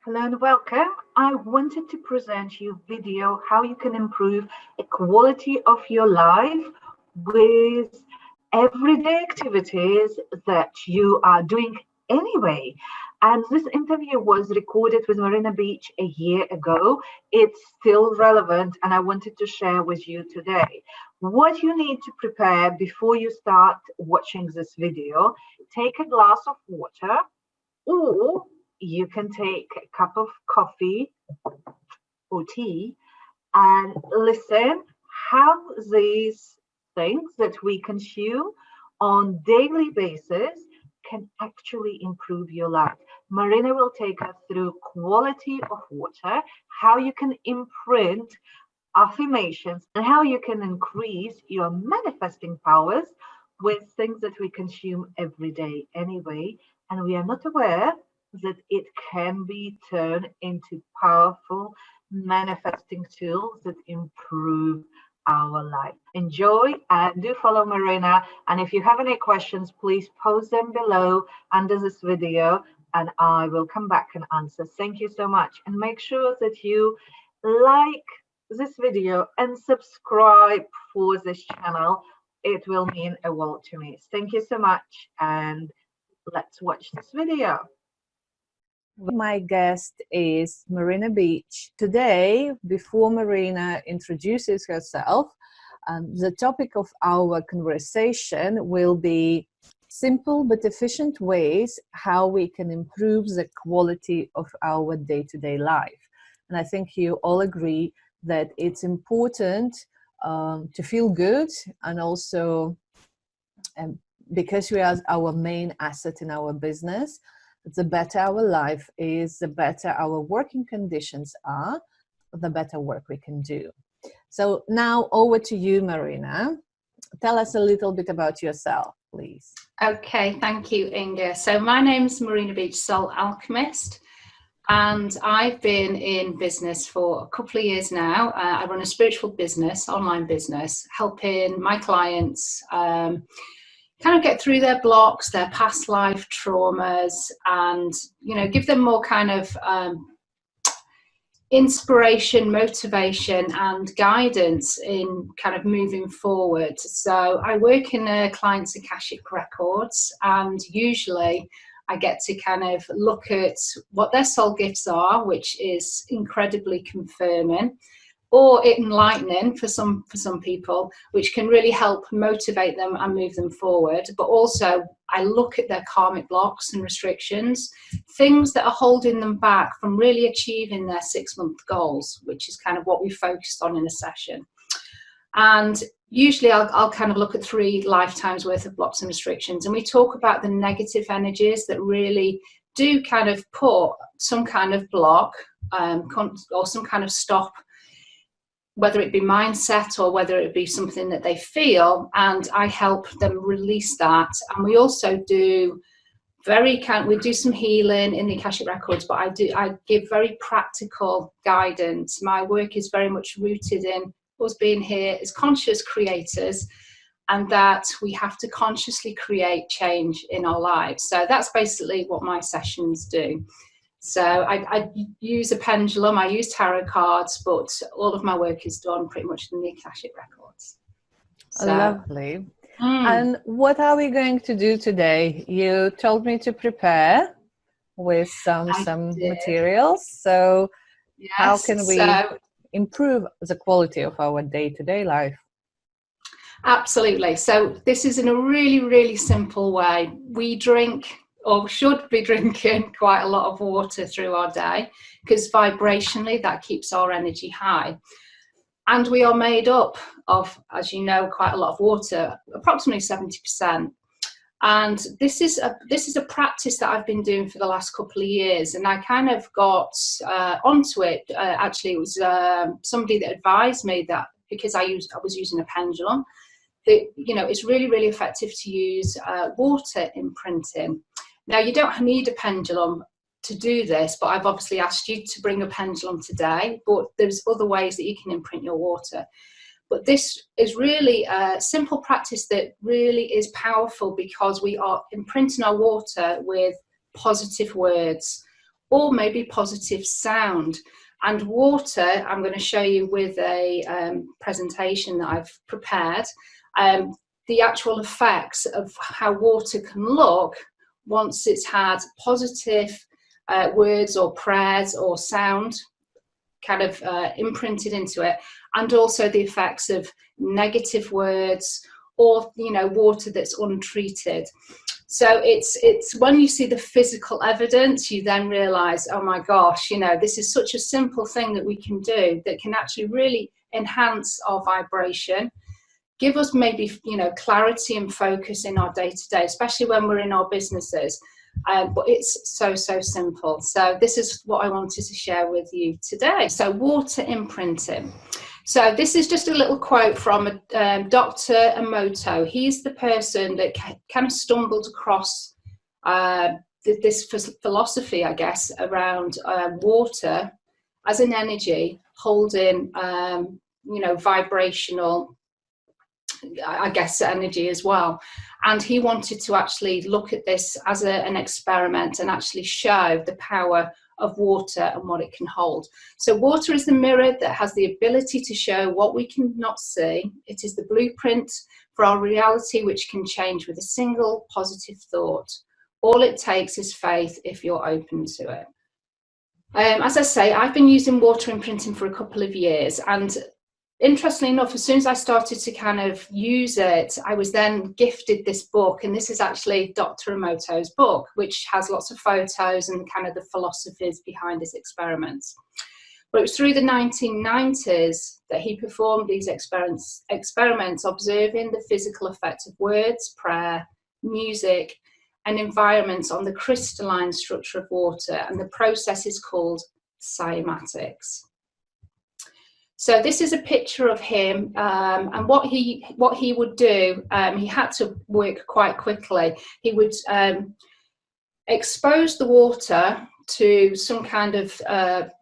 Hello and welcome. I wanted to present you a video how you can improve the quality of your life with everyday activities that you are doing anyway. And this interview was recorded with Marina Beach a year ago. It's still relevant and I wanted to share with you today. What you need to prepare before you start watching this video: take a glass of water, or you can take a cup of coffee or tea and listen how these things that we consume on daily basis can actually improve your life. Marina will take us through quality of water, how you can imprint affirmations, and how you can increase your manifesting powers with things that we consume every day anyway, and we are not aware that it can be turned into powerful manifesting tools that improve our life. Enjoy and do follow Marina. And if you have any questions, please post them below under this video and I will come back and answer. Thank you so much. And make sure that you like this video and subscribe for this channel. It will mean a world to me. Thank you so much. And let's watch this video. My guest is Marina Beach. Today, before Marina introduces herself, the topic of our conversation will be simple but efficient ways how we can improve the quality of our day-to-day life. And I think you all agree that it's important to feel good, and also because we are our main asset in our business, the better our life is, the better our working conditions are, the better work we can do. So now over to you, Marina. Tell us a little bit about yourself, please. Okay, thank you, Inga. So my name's Marina Beach, Soul Alchemist, and I've been in business for a couple of years now. I run a spiritual business, online business, helping my clients kind of get through their blocks, their past life traumas, and give them more kind of inspiration, motivation and guidance in kind of moving forward. So I work in a client's Akashic records, and usually I get to kind of look at what their soul gifts are, which is incredibly confirming or enlightening for some people, which can really help motivate them and move them forward. But also I look at their karmic blocks and restrictions, things that are holding them back from really achieving their 6-month goals, which is kind of what we focused on in a session. And usually I'll kind of look at 3 lifetimes worth of blocks and restrictions, and we talk about the negative energies that really do kind of put some kind of block or some kind of stop, whether it be mindset or whether it be something that they feel, and I help them release that. And we also do we do some healing in the Akashic records, but I give very practical guidance. My work is very much rooted in us being here as conscious creators, and that we have to consciously create change in our lives. So that's basically what my sessions do. So I use a pendulum, I use tarot cards, but all of my work is done pretty much in the Akashic records. So, lovely. And what are we going to do today? You told me to prepare with some materials. So yes, how can we improve the quality of our day-to-day life? Absolutely. So this is in a really, really simple way. We drink, or should be drinking, quite a lot of water through our day, because vibrationally that keeps our energy high. And we are made up of, as you know, quite a lot of water, approximately 70%. And this is a practice that I've been doing for the last couple of years, and I kind of got onto it. Actually, it was somebody that advised me that, because I was using a pendulum, that it's really, really effective to use water imprinting. Now, you don't need a pendulum to do this, but I've obviously asked you to bring a pendulum today, but there's other ways that you can imprint your water. But this is really a simple practice that really is powerful, because we are imprinting our water with positive words, or maybe positive sound. And water, I'm going to show you with a presentation that I've prepared, the actual effects of how water can look once it's had positive words or prayers or sound kind of imprinted into it, and also the effects of negative words or, you know, water that's untreated. So it's when you see the physical evidence, you then realize, oh my gosh, you know, this is such a simple thing that we can do that can actually really enhance our vibration, give us maybe, you know, clarity and focus in our day-to-day, especially when we're in our businesses. But it's so simple. So this is what I wanted to share with you today. So water imprinting. So this is just a little quote from Dr Emoto. He's the person that kind of stumbled across this philosophy, I guess, around water as an energy holding, you know, vibrational, I guess, energy as well. And he wanted to actually look at this as an experiment and actually show the power of water and what it can hold. So water is the mirror that has the ability to show what we cannot see. It is the blueprint for our reality, which can change with a single positive thought. All it takes is faith if you're open to it. As I say, I've been using water imprinting for a couple of years, and interestingly enough, as soon as I started to kind of use it, I was then gifted this book, and this is actually Dr. Emoto's book, which has lots of photos and kind of the philosophies behind his experiments. But it was through the 1990s that he performed these experiments observing the physical effect of words, prayer, music, and environments on the crystalline structure of water, and the process is called cymatics. So this is a picture of him, and what he would do, he had to work quite quickly. He would expose the water to some kind of,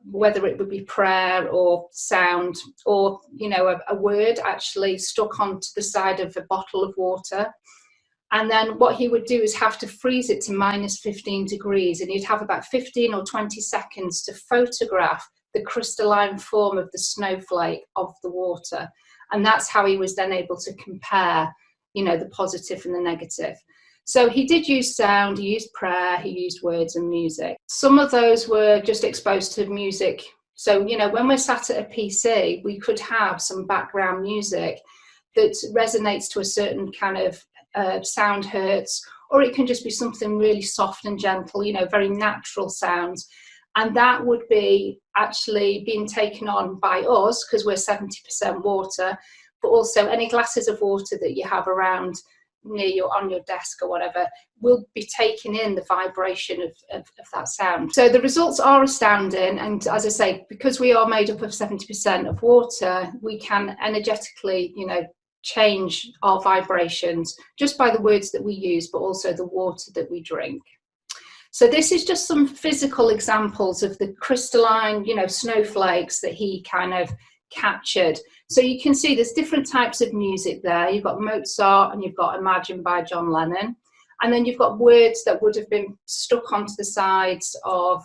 whether it would be prayer or sound, or, you know, a word actually stuck onto the side of a bottle of water. And then what he would do is have to freeze it to minus 15 degrees, and you'd have about 15 or 20 seconds to photograph the crystalline form of the snowflake of the water. And that's how he was then able to compare, you know, the positive and the negative. So he did use sound, he used prayer, he used words and music. Some of those were just exposed to music. So, you know, when we're sat at a PC, we could have some background music that resonates to a certain kind of sound hertz, or it can just be something really soft and gentle, you know, very natural sounds. And that would be actually being taken on by us, because we're 70% water, but also any glasses of water that you have around near you on your desk or whatever will be taking in the vibration of that sound. So the results are astounding. And as I say, because we are made up of 70% of water, we can energetically, you know, change our vibrations just by the words that we use, but also the water that we drink. So this is just some physical examples of the crystalline, you know, snowflakes that he kind of captured. So you can see there's different types of music there. You've got Mozart and you've got Imagine by John Lennon. And then you've got words that would have been stuck onto the sides of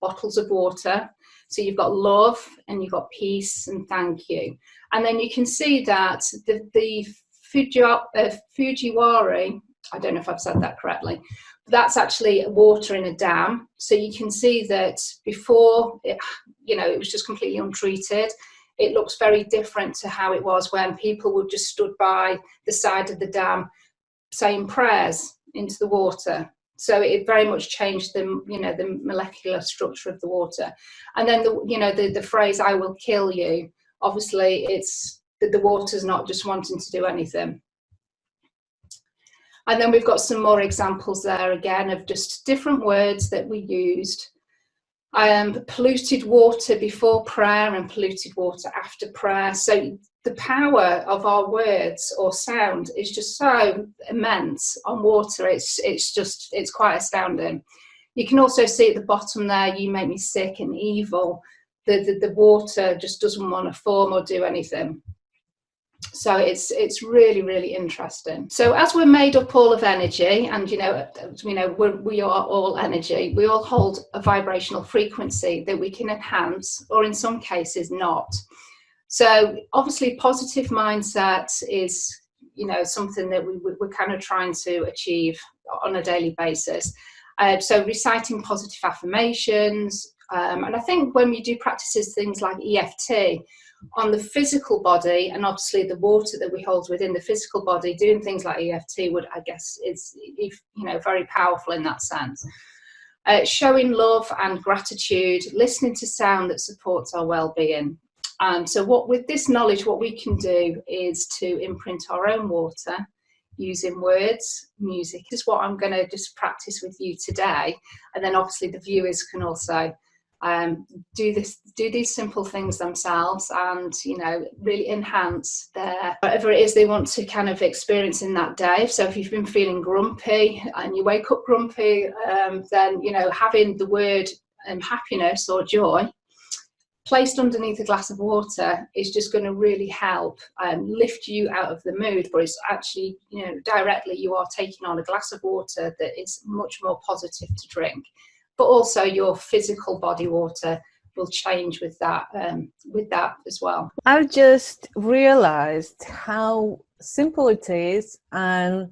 bottles of water. So you've got love and you've got peace and thank you. And then you can see that the Fujiwara, I don't know if I've said that correctly, but that's actually water in a dam. So you can see that before, it was just completely untreated. It looks very different to how it was when people would just stood by the side of the dam saying prayers into the water. So it very much changed the molecular structure of the water. And then the phrase "I will kill you." Obviously, it's that the water's not just wanting to do anything. And then we've got some more examples there again of just different words that we used. Polluted water before prayer and polluted water after prayer. So the power of our words or sound is just so immense on water. It's quite astounding. You can also see at the bottom there, "You make me sick and evil." The water just doesn't want to form or do anything. So it's really, really interesting. So as we're made up all of energy, and we are all energy, we all hold a vibrational frequency that we can enhance, or in some cases not. So obviously positive mindset is something that we're kind of trying to achieve on a daily basis. So reciting positive affirmations, and I think when we do practices things like EFT on the physical body, and obviously the water that we hold within the physical body, doing things like EFT would, I guess, is very powerful in that sense. Showing love and gratitude, listening to sound that supports our well-being. So with this knowledge, what we can do is to imprint our own water using words, music. This is what I'm going to just practice with you today, and then obviously the viewers can also do these simple things themselves, and really enhance their whatever it is they want to kind of experience in that day. So if you've been feeling grumpy and you wake up grumpy, then having the word happiness or joy placed underneath a glass of water is just going to really help lift you out of the mood. But it's actually, directly you are taking on a glass of water that is much more positive to drink. But also your physical body water will change with that as well. I've just realized how simple it is, and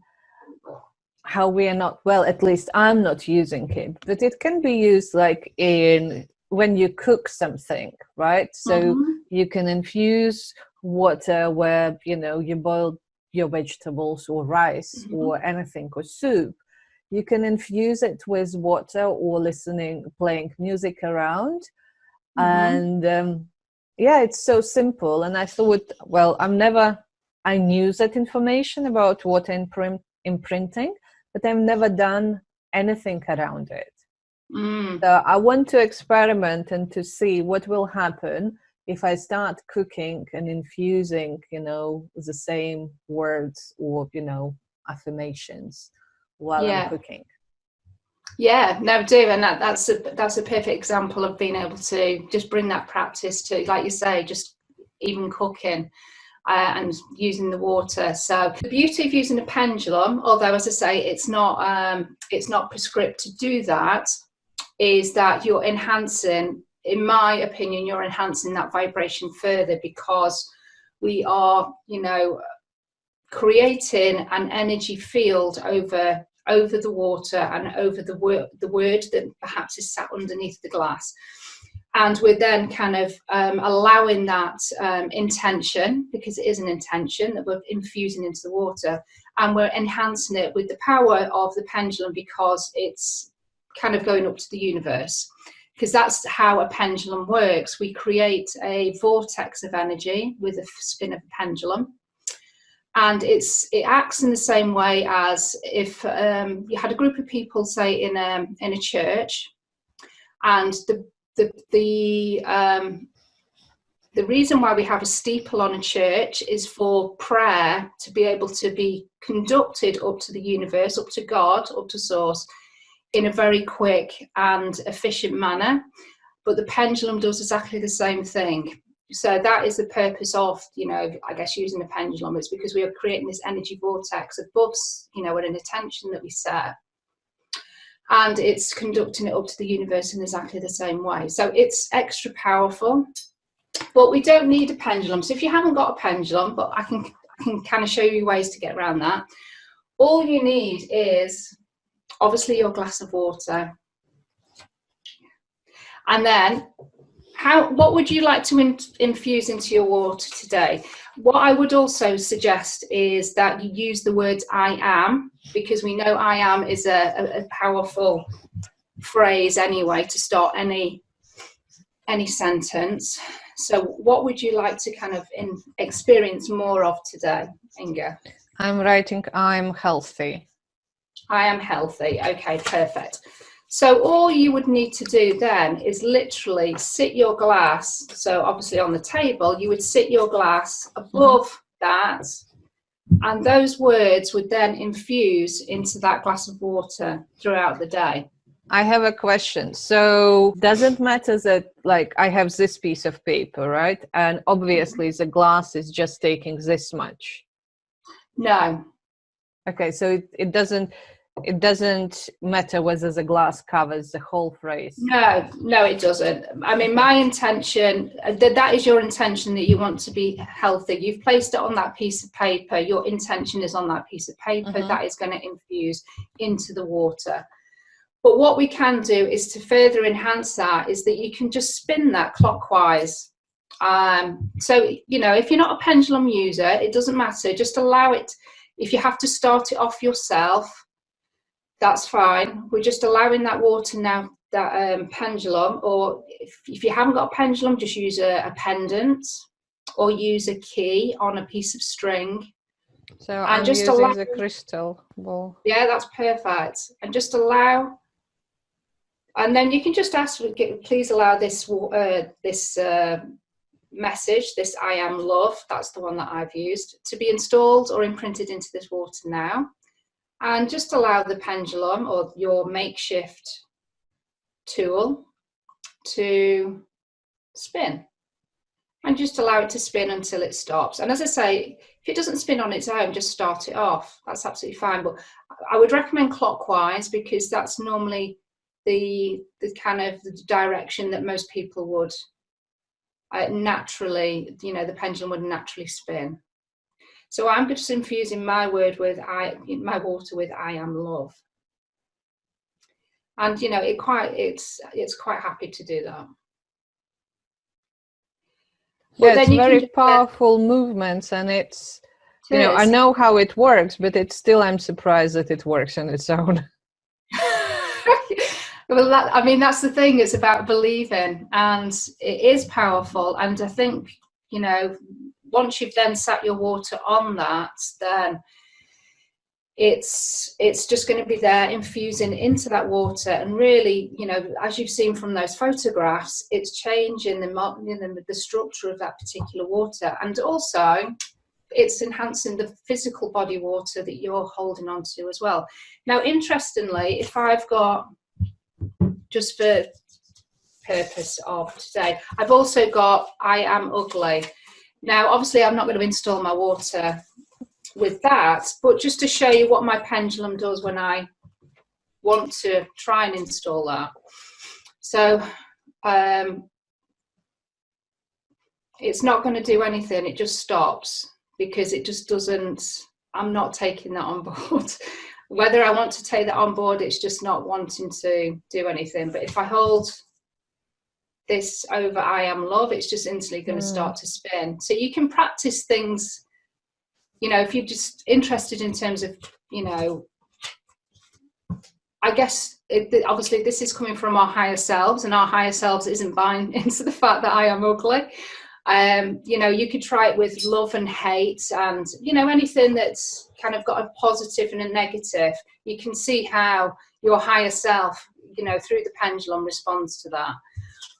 how we are not, well, at least I'm not using it, but it can be used like when you cook something, right? So you can infuse water where, you boil your vegetables or rice or anything, or soup. You can infuse it with water or playing music around. And it's so simple. And I thought, well, I knew that information about water imprinting, but I've never done anything around it. So I want to experiment and to see what will happen if I start cooking and infusing, the same words or, affirmations while I'm cooking. Yeah, no, do, and that's a perfect example of being able to just bring that practice to, like you say, just even cooking and using the water. So the beauty of using a pendulum, although as I say, it's not prescribed to do that, is that you're enhancing, in my opinion, you're enhancing that vibration further, because we are, creating an energy field over the water and over the word that perhaps is sat underneath the glass. And we're then kind of allowing that intention, because it is an intention that we're infusing into the water, and we're enhancing it with the power of the pendulum, because it's kind of going up to the universe. Because that's how a pendulum works. We create a vortex of energy with a spin of a pendulum. And it acts in the same way as if you had a group of people, say, in a church, and the reason why we have a steeple on a church is for prayer to be able to be conducted up to the universe, up to God, up to source, in a very quick and efficient manner. But the pendulum does exactly the same thing. So that is the purpose of, I guess, using a pendulum. It's because we are creating this energy vortex above, at an intention that we set, and it's conducting it up to the universe in exactly the same way. So it's extra powerful, but we don't need a pendulum. So if you haven't got a pendulum, but I can kind of show you ways to get around that. All you need is obviously your glass of water, and then what would you like to infuse into your water today? What I would also suggest is that you use the words I am, because we know I am is a powerful phrase anyway to start any sentence. So what would you like to kind of experience more of today, Inga? I'm writing I'm healthy. I am healthy. Okay, perfect. So all you would need to do then is literally sit your glass. So obviously on the table, you would sit your glass above that, and those words would then infuse into that glass of water throughout the day. I have a question. So doesn't matter that, like, I have this piece of paper, right? And obviously the glass is just taking this much. No. Okay, so it doesn't matter whether the glass covers the whole phrase. No, it doesn't. I mean, my intention, that is your intention, that you want to be healthy. You've placed it on that piece of paper. Your intention is on that piece of paper. That is going to infuse into the water. But what we can do is to further enhance that is that you can just spin that clockwise. So, you know, if you're not a pendulum user, it doesn't matter. Just allow it. If you have to start it off yourself, that's fine. We're just allowing that water now, that pendulum, or if you haven't got a pendulum, just use a pendant or use a key on a piece of string. So I'm just using the crystal ball. Yeah, that's perfect. And just allow, and then you can just ask, please allow this message, this I am love, that's the one that I've used, to be installed or imprinted into this water now. And just allow the pendulum or your makeshift tool to spin. And just allow it to spin until it stops. And as I say, if it doesn't spin on its own, just start it off. That's absolutely fine. But I would recommend clockwise, because that's normally the kind of the direction that most people would naturally, you know, the pendulum would naturally spin. So I'm just infusing my water with I am love. And you know, it's quite happy to do that. Yeah, it's very powerful movements, and it's, you know, I know how it works, but it's still, I'm surprised that it works on its own. Well, I mean, that's the thing. It's about believing, and it is powerful. And I think, you know, once you've then sat your water on that, then it's just going to be there infusing into that water. And really, you know, as you've seen from those photographs, it's changing the structure of that particular water, and also it's enhancing the physical body water that you're holding on to as well. Now, interestingly, if I've got, just for purpose of today, I've also got I am ugly. Now, obviously, I'm not going to install my water with that, but just to show you what my pendulum does when I want to try and install that. So it's not going to do anything. It just stops, because it just doesn't, I'm not taking that on board. Whether I want to take that on board, it's just not wanting to do anything. But if I hold this over I am love, it's just instantly going to start to spin. So you can practice things, you know, if you're just interested in terms of, you know, I guess obviously this is coming from our higher selves, and our higher selves isn't buying into the fact that I am ugly. You know, you could try it with love and hate, and, you know, anything that's kind of got a positive and a negative. You can see how your higher self, you know, through the pendulum responds to that.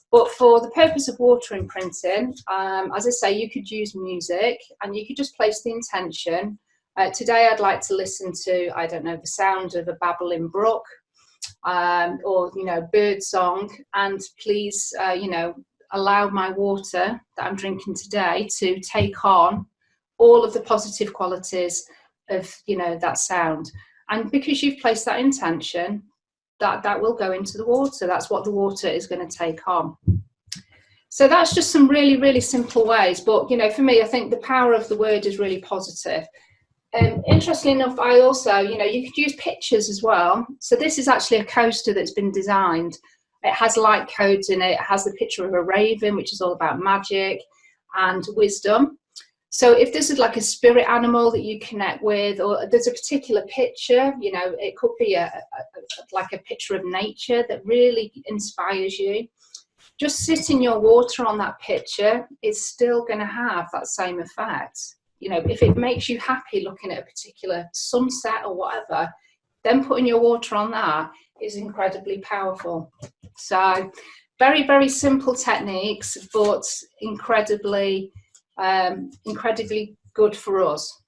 But for the purpose of water imprinting, as I say, you could use music, and you could just place the intention. Today I'd like to listen to, I don't know, the sound of a babbling brook, or, you know, bird song, and please, you know, allow my water that I'm drinking today to take on all of the positive qualities of, you know, that sound. And because you've placed that intention, that will go into the water. That's what the water is going to take on. So that's just some really, really simple ways. But, you know, for me, I think the power of the word is really positive. Interestingly enough, I also, you know, you could use pictures as well. So this is actually a coaster that's been designed. It has light codes in it. It has the picture of a raven, which is all about magic and wisdom. So if this is like a spirit animal that you connect with, or there's a particular picture, you know, it could be like a picture of nature that really inspires you. Just sitting your water on that picture, it's still going to have that same effect. You know, if it makes you happy looking at a particular sunset or whatever, then putting your water on that is incredibly powerful. So very, very simple techniques, but incredibly good for us.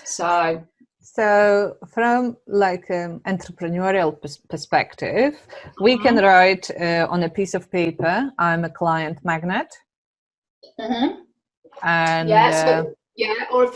So So from like entrepreneurial perspective, we can write on a piece of paper, I'm a client magnet. And or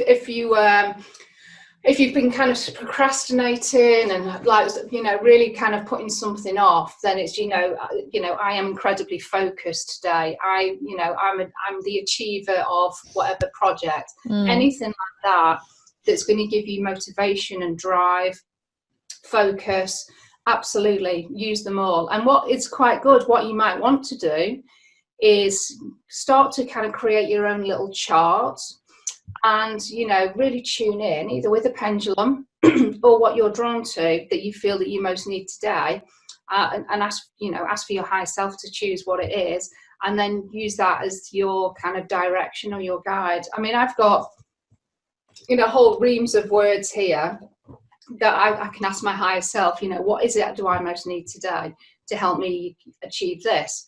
if you've been kind of procrastinating and like, you know, really kind of putting something off, then it's, you know, I am incredibly focused today. I'm the achiever of whatever project, anything like that, that's going to give you motivation and drive, focus. Absolutely, use them all. And what is quite good, what you might want to do is start to kind of create your own little chart, and, you know, really tune in either with a pendulum or what you're drawn to that you feel that you most need today, and ask for your higher self to choose what it is, and then use that as your kind of direction or your guide. I mean, I've got, you know, whole reams of words here that I can ask my higher self, you know, what is it do I most need today to help me achieve this?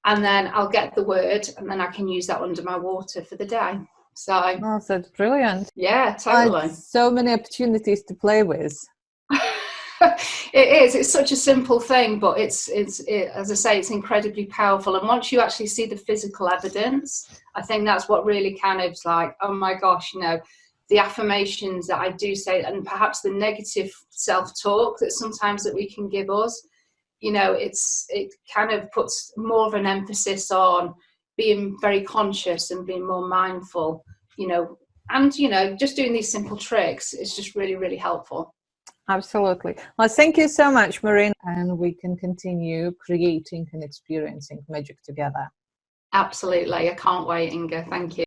And then I'll get the word, and then I can use that under my water for the day. So, oh, that's brilliant. Yeah, totally. So many opportunities to play with. It is. It's such a simple thing, but it's as I say, it's incredibly powerful. And once you actually see the physical evidence, I think that's what really kind of is like, oh my gosh, you know, the affirmations that I do say, and perhaps the negative self-talk that sometimes that we can give us, you know, it kind of puts more of an emphasis on being very conscious and being more mindful, you know, and, you know, just doing these simple tricks is just really, really helpful. Absolutely. Well, thank you so much, Marina, and we can continue creating and experiencing magic together. Absolutely. I can't wait, Inga. Thank you.